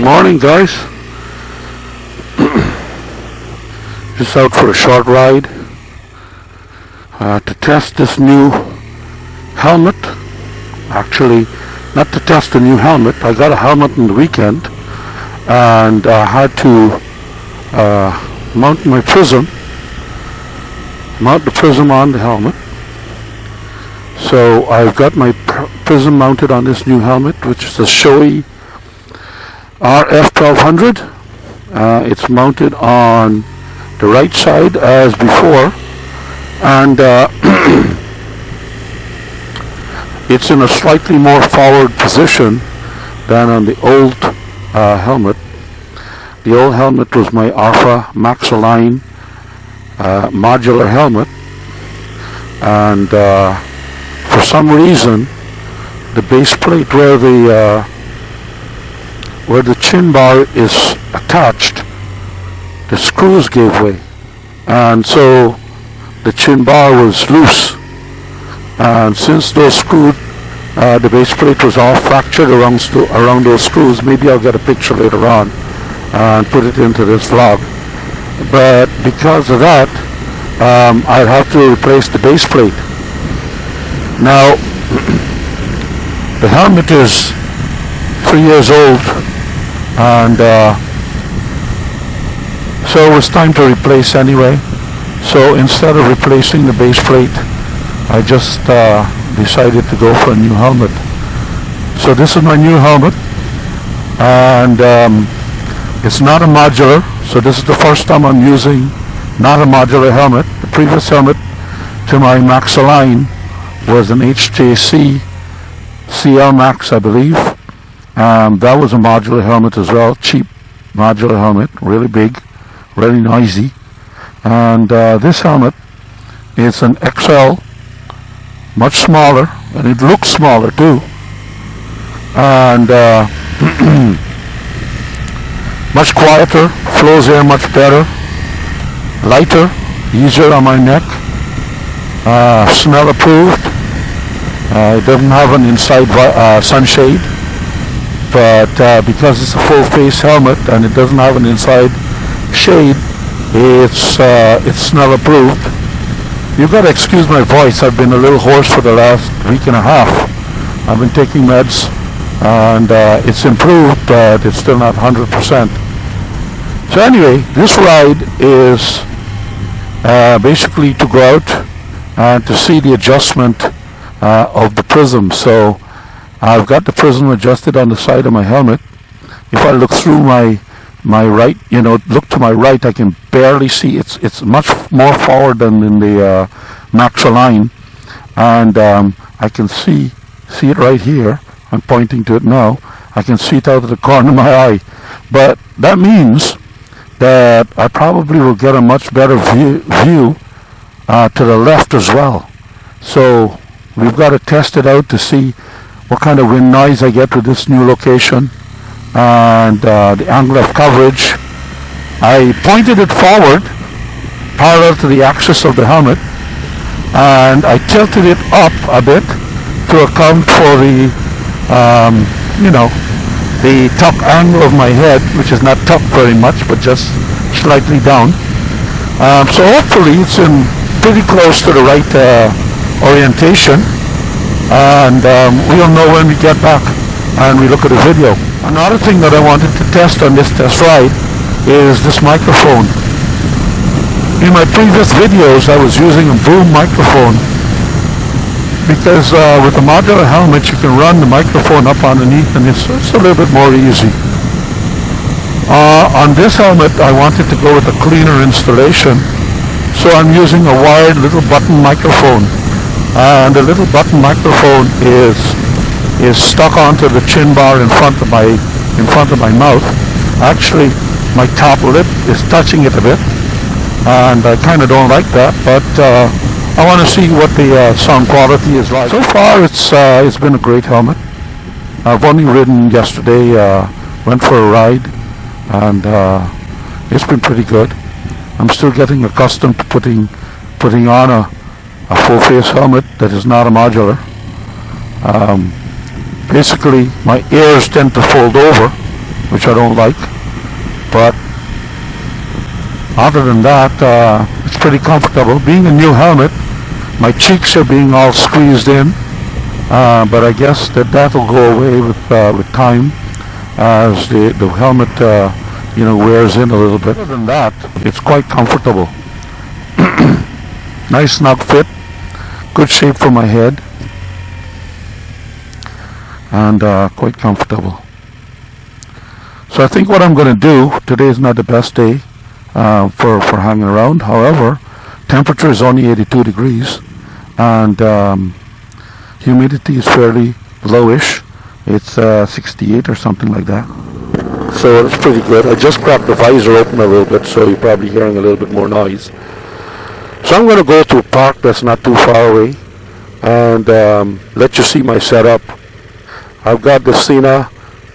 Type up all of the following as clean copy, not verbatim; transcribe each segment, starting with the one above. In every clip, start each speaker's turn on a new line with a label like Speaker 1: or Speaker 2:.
Speaker 1: Morning, guys. Just out for a short ride to test this new helmet. Actually, not to test the new helmet. I got a helmet on the weekend and I had to mount the prism on the helmet. So I've got my prism mounted on this new helmet, which is the Shoei RF-1200. It's mounted on the right side as before, and it's in a slightly more forward position than on the old helmet. The old helmet was my Alpha Max-Align modular helmet, and for some reason the base plate where the chin bar is attached, the screws gave way, and so the chin bar was loose, and since those screws, the base plate was all fractured around those screws. Maybe I'll get a picture later on and put it into this vlog, but because of that I'd have to replace the base plate. Now the helmet is 3 years old, and so it's time to replace anyway. So instead of replacing the base plate, I just decided to go for a new helmet. So this is my new helmet, and it's not a modular, so this is the first time I'm using not a modular helmet. The previous helmet to my Max-Align was an HJC CL Max, I believe. That was a modular helmet as well, cheap modular helmet, really big, really noisy. And this helmet is an XL, much smaller, and it looks smaller too, and much quieter, flows air much better, lighter, easier on my neck, smell approved. It doesn't have an inside sunshade, but because it's a full face helmet and it doesn't have an inside shade, it's smell approved. You've got to excuse my voice. I've been a little hoarse for the last week and a half. I've been taking meds, and it's improved, but it's still not 100%. So anyway, this ride is basically to go out and to see the adjustment of the prism. So I've got the prism adjusted on the side of my helmet. If I look through my right, look to my right, I can barely see. It's much more forward than in the Max-Align, and I can see it right here. I'm pointing to it now. I can see it out of the corner of my eye, but that means that I probably will get a much better view to the left as well. So we've got to test it out to see what kind of wind noise I get with this new location, and the angle of coverage. I pointed it forward parallel to the axis of the helmet, and I tilted it up a bit to account for the the tuck angle of my head, which is not tucked very much but just slightly down. So hopefully it's in pretty close to the right orientation, and we'll know when we get back and we look at the video. Another thing that I wanted to test on this test ride is this microphone. In my previous videos I was using a boom microphone because with a modular helmet you can run the microphone up underneath, and it's a little bit more easy. On this helmet I wanted to go with a cleaner installation, so I'm using a wired little button microphone, and the little button microphone is stuck onto the chin bar in front of my mouth. Actually, my top lip is touching it a bit, and I kind of don't like that, but I want to see what the sound quality is like. So far it's been a great helmet. I've only ridden yesterday, went for a ride, and it's been pretty good. I'm still getting accustomed to putting on a full face helmet that is not a modular. Basically my ears tend to fold over which I don't like. But other than that, it's pretty comfortable. Being a new helmet, my cheeks are being all squeezed in, but I guess that'll go away with time as the helmet wears in a little bit. Other than that, it's quite comfortable. Nice snug fit, good shape for my head, and quite comfortable. So I think what I'm going to do, today is not the best day for hanging around. However, temperature is only 82 degrees, and humidity is fairly lowish. It's 68 or something like that. So it's pretty good. I just cracked the visor open a little bit, so you're probably hearing a little bit more noise. So I'm going to go to a park that's not too far away and let you see my setup. I've got the Sena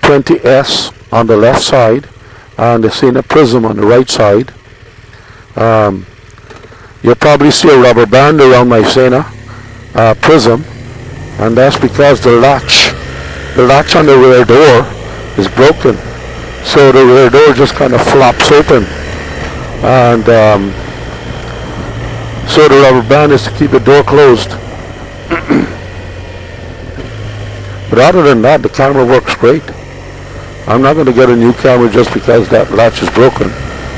Speaker 1: 20S on the left side and the Sena Prism on the right side. You'll probably see a rubber band around my Sena Prism, and that's because the latch on the rear door is broken. So the rear door just kind of flops open, and so the rubber band is to keep the door closed. But other than that, the camera works great. I'm not going to get a new camera just because that latch is broken,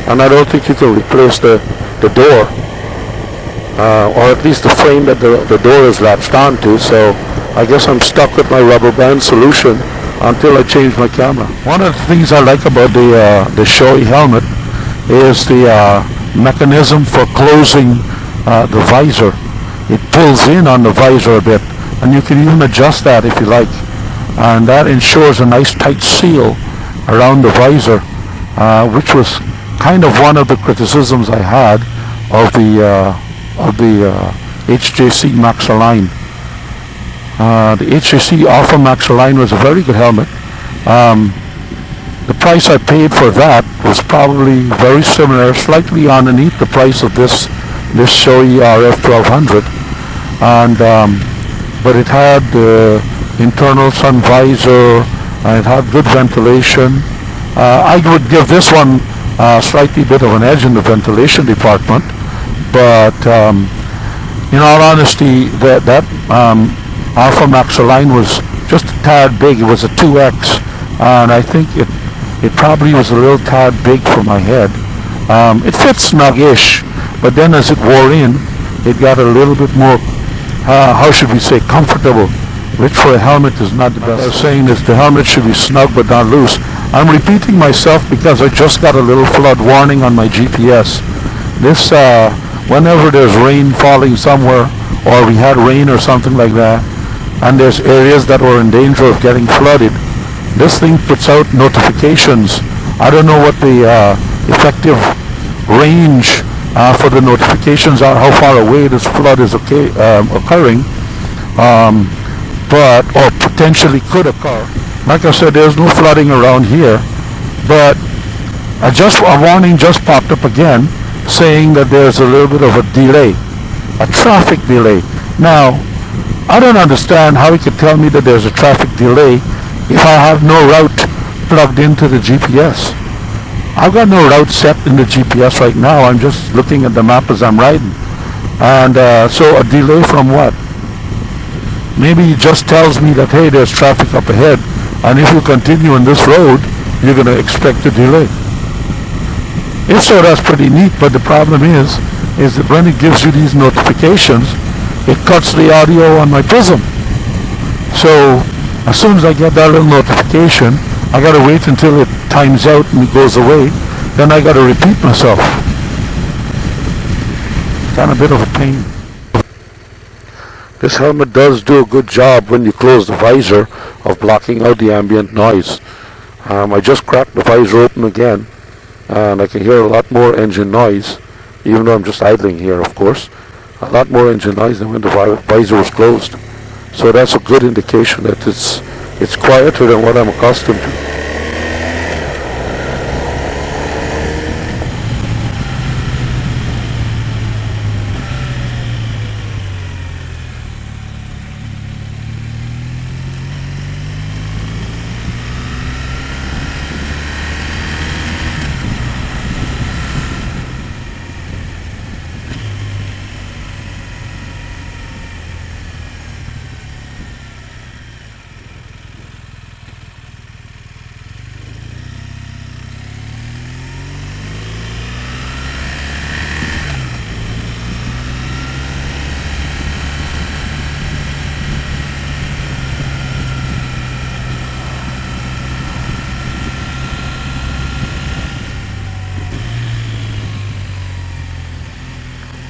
Speaker 1: and I don't think you can replace the door, or at least the frame that the door is latched onto. So I guess I'm stuck with my rubber band solution until I change my camera. One of the things I like about the Shoei helmet is the mechanism for closing the visor. It pulls in on the visor a bit, and you can even adjust that if you like, and that ensures a nice tight seal around the visor, which was kind of one of the criticisms I had of the HJC Max-Align. The HJC Alpha Max-Align was a very good helmet. The price I paid for that was probably very similar, slightly underneath the price of this Shoei RF-1200, and but it had the internal sun visor, and it had good ventilation. I would give this one slightly bit of an edge in the ventilation department, but in all honesty, that Alpha Max-Align was just a tad big. It was a 2X, and I think it probably was a little tad big for my head. It fits snug-ish, but then as it wore in, it got a little bit more, how should we say, comfortable, which for a helmet is not the best. What I was saying is the helmet should be snug but not loose. I'm repeating myself because I just got a little flood warning on my GPS. This, whenever there's rain falling somewhere, or we had rain or something like that, and there's areas that were in danger of getting flooded, this thing puts out notifications. I don't know what the effective range for the notifications are, how far away this flood is occurring, but or potentially could occur. Like I said, there's no flooding around here, but a warning just popped up again saying that there's a little bit of a delay, a traffic delay. Now, I don't understand how he could tell me that there's a traffic delay if I have no route plugged into the GPS. I've got no route set in the GPS right now. I'm just looking at the map as I'm riding. And so a delay from what? Maybe he just tells me that, hey, there's traffic up ahead, and if you continue on this road, you're going to expect a delay. If so, that's pretty neat, but the problem is that when it gives you these notifications, it cuts the audio on my Prism. So as soon as I get that little notification, I got to wait until it times out and it goes away. Then I got to repeat myself. Kind of a bit of a pain. This helmet does do a good job when you close the visor of blocking out the ambient noise. I just cracked the visor open again, and I can hear a lot more engine noise, even though I'm just idling here, of course. A lot more engine noise than when the visor was closed. So that's a good indication that it's quieter than what I'm accustomed to.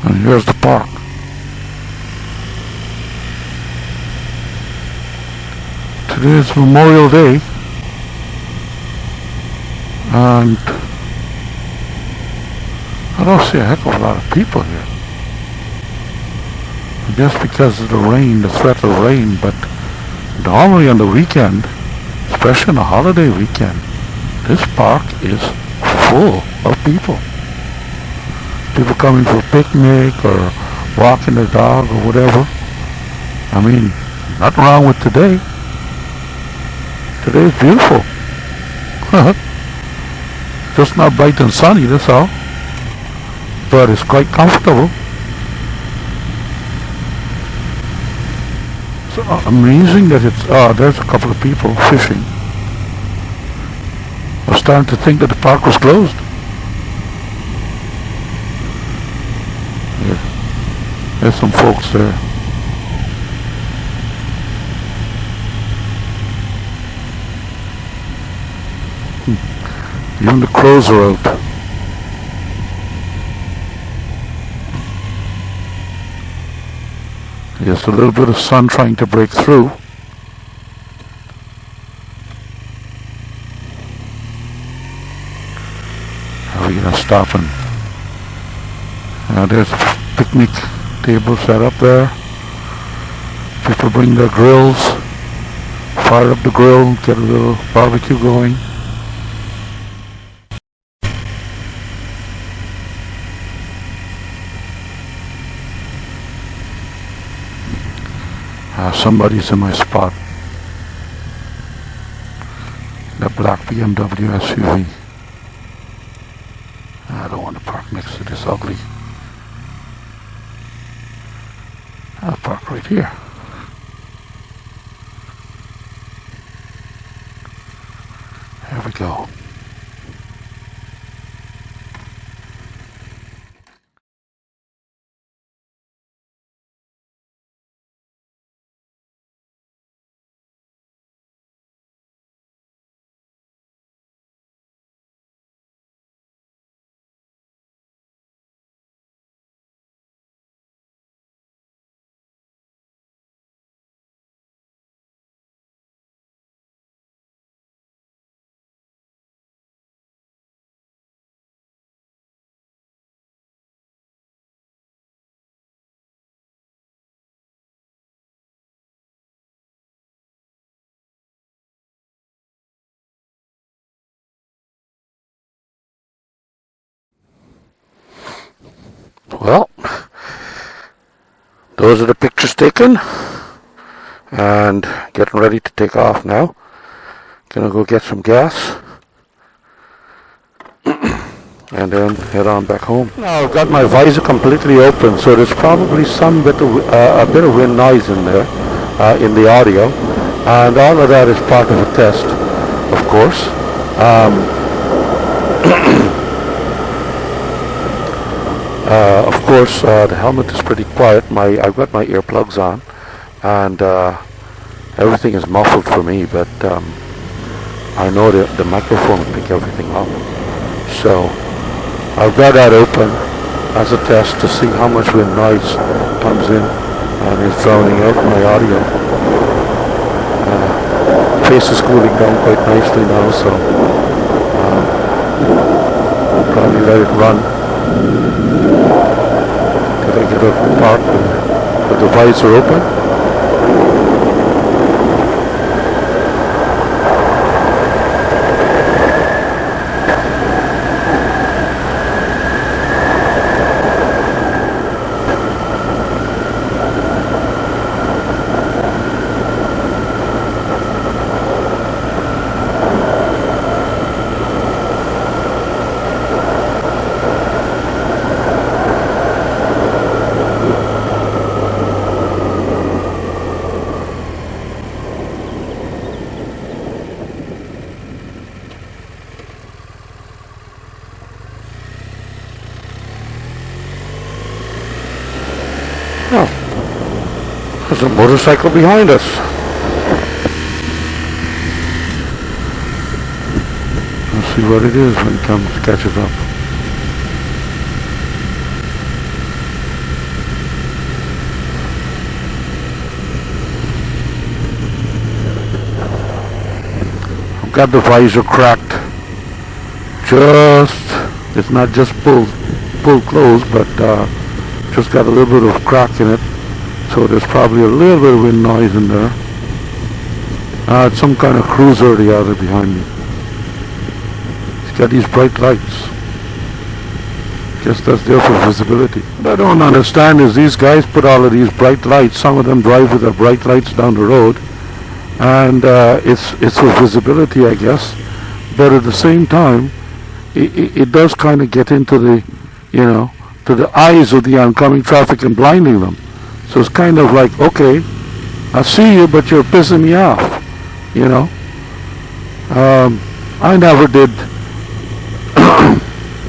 Speaker 1: And here's the park. Today is Memorial Day, and I don't see a heck of a lot of people here. I guess because of the rain, the threat of rain, but normally on the weekend, especially on a holiday weekend, this park is full of people. People coming for a picnic or walking their dog or whatever. I mean, nothing wrong with today. Today is beautiful. Just not bright and sunny, that's all. But it's quite comfortable. So amazing that it's, there's a couple of people fishing. I was starting to think that the park was closed. Yeah. There's some folks there. Even the crows are out. Yes, a little bit of sun trying to break through. Are we gonna stop and there's a picnic table set up there. People bring their grills, fire up the grill, get a little barbecue going. Somebody's in my spot. That black BMW SUV. I don't want to park next to this ugly. I'll park right here. There we go. Well, those are the pictures taken, and getting ready to take off now. Gonna go get some gas and then head on back home. Now I've got my visor completely open, so there's probably some bit of a bit of wind noise in there, in the audio, and all of that is part of a test, of course. Of course, the helmet is pretty quiet. I've got my earplugs on, and everything is muffled for me, but I know that the microphone will pick everything up. So I've got that open as a test to see how much wind noise comes in and is drowning out my audio. Face is cooling down quite nicely now, so probably let it run. Till I get out of the park with the visor open. There's a motorcycle behind us. Let's see what it is when it comes to catches up. got the visor cracked. It's not just pulled closed, but just got a little bit of crack in it. So there's probably a little bit of wind noise in there. It's some kind of cruiser or the other behind me. It's got these bright lights. Guess that's there for visibility. What I don't understand is these guys put all of these bright lights. Some of them drive with their bright lights down the road, and it's for visibility, I guess. But at the same time, it does kind of get into the, to the eyes of the oncoming traffic and blinding them. So it's kind of like, okay, I see you, but you're pissing me off, I never did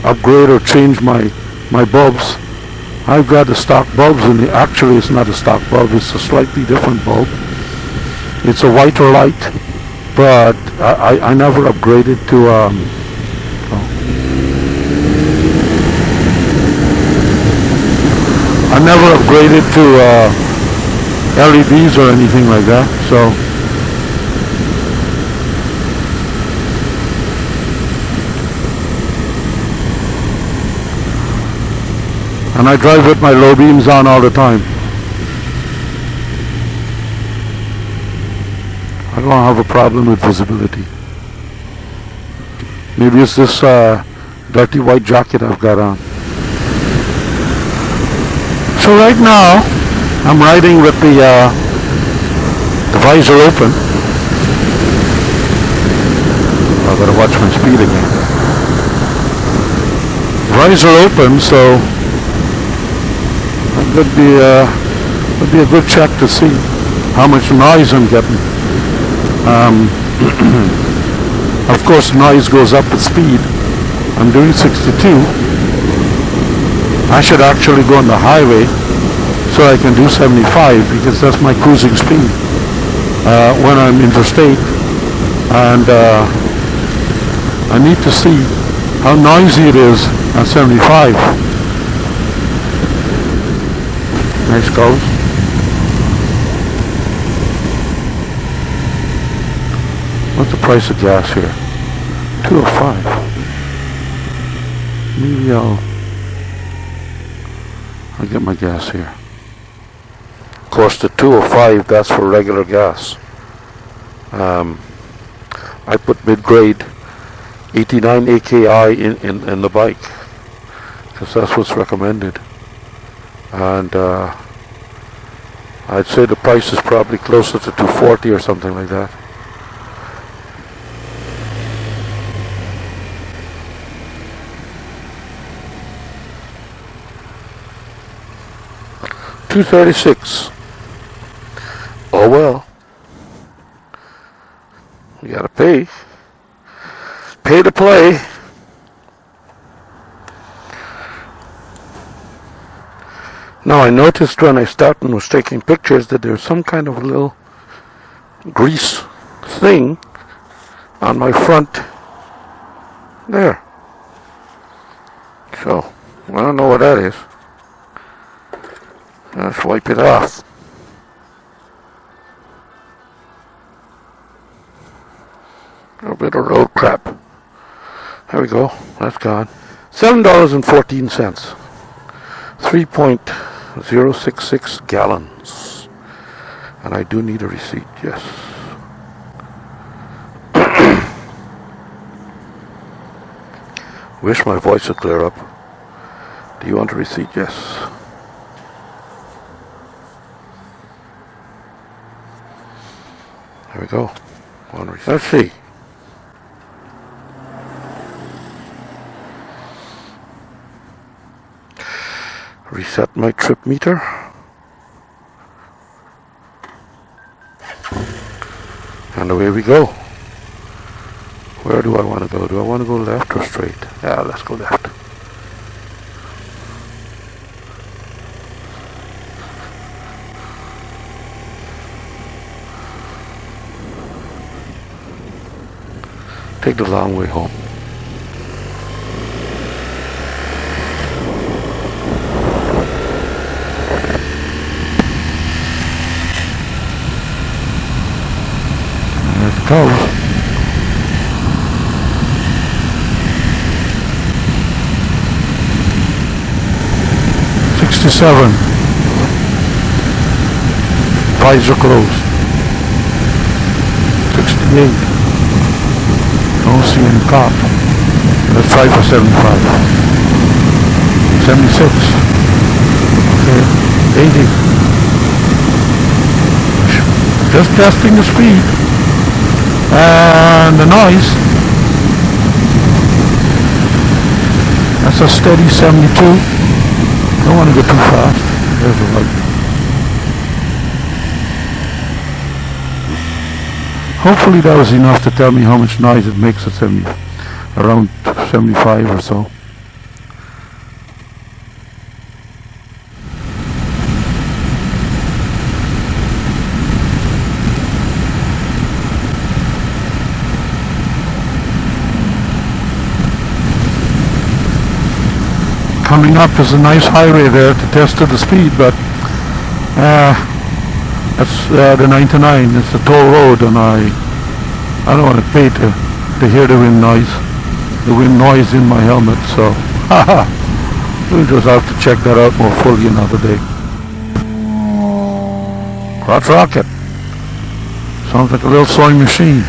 Speaker 1: upgrade or change my bulbs. I've got the stock bulbs, and actually it's not a stock bulb, it's a slightly different bulb. It's a whiter light, but I never upgraded to I never upgraded to LEDs or anything like that, so and I drive with my low beams on all the time. I don't have a problem with visibility. Maybe it's this dirty white jacket I've got on. So right now, I'm riding with the visor open. I've got to watch my speed again. Visor open, so that would be a good check to see how much noise I'm getting. Of course, noise goes up with speed. I'm doing 62. I should actually go on the highway so I can do 75, because that's my cruising speed when I'm interstate. And I need to see how noisy it is at 75. Nice cows. What's the price of gas here? $2.05. Maybe I'll get my gas here. Of course, the $2.05, that's for regular gas. I put mid-grade 89 AKI in the bike, because that's what's recommended. And I'd say the price is probably closer to $2.40 or something like that. $2.36. Oh well. You gotta pay. Pay to play. Now I noticed when I started and was taking pictures that there's some kind of a little grease thing on my front there. So I don't know what that is. Let's wipe it off. A little bit of road crap. There we go. That's gone. $7.14. 3.066 gallons. And I do need a receipt, yes. Wish my voice would clear up. Do you want a receipt? Yes. There we go. Let's see. Reset my trip meter. And away we go. Where do I want to go? Do I want to go left or straight? Yeah, let's go left. Take the long way home. There it goes. 67. Eyes are closed. 68. Don't see any cop. Let's try for 75. 76. Okay. 80. Just testing the speed and the noise. That's a steady 72. Don't want to go too fast. There's the light. Hopefully that was enough to tell me how much noise it makes at 70, around 75 or so. Coming up is a nice highway there to test the speed, but that's the 99. It's a toll road, and I don't want to pay to hear the wind noise in my helmet. So we'll just have to check that out more fully another day. Crotch rocket. Sounds like a little sewing machine.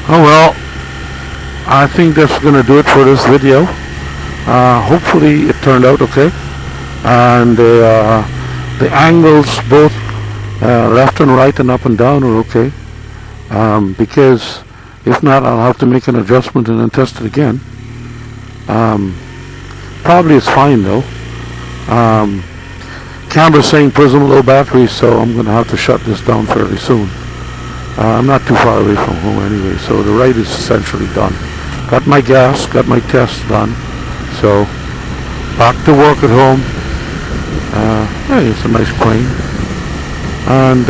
Speaker 1: Oh well, I think that's going to do it for this video. Hopefully it turned out okay, and the angles both left and right and up and down are okay, because if not I'll have to make an adjustment and then test it again. Probably it's fine though. Camera's saying Prism low battery, so I'm going to have to shut this down fairly soon. I'm not too far away from home anyway, so the ride is essentially done. Got my gas, got my tests done, so back to work at home. Hey, it's a nice plane, and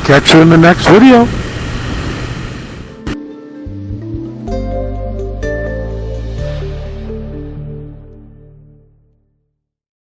Speaker 1: catch you in the next video.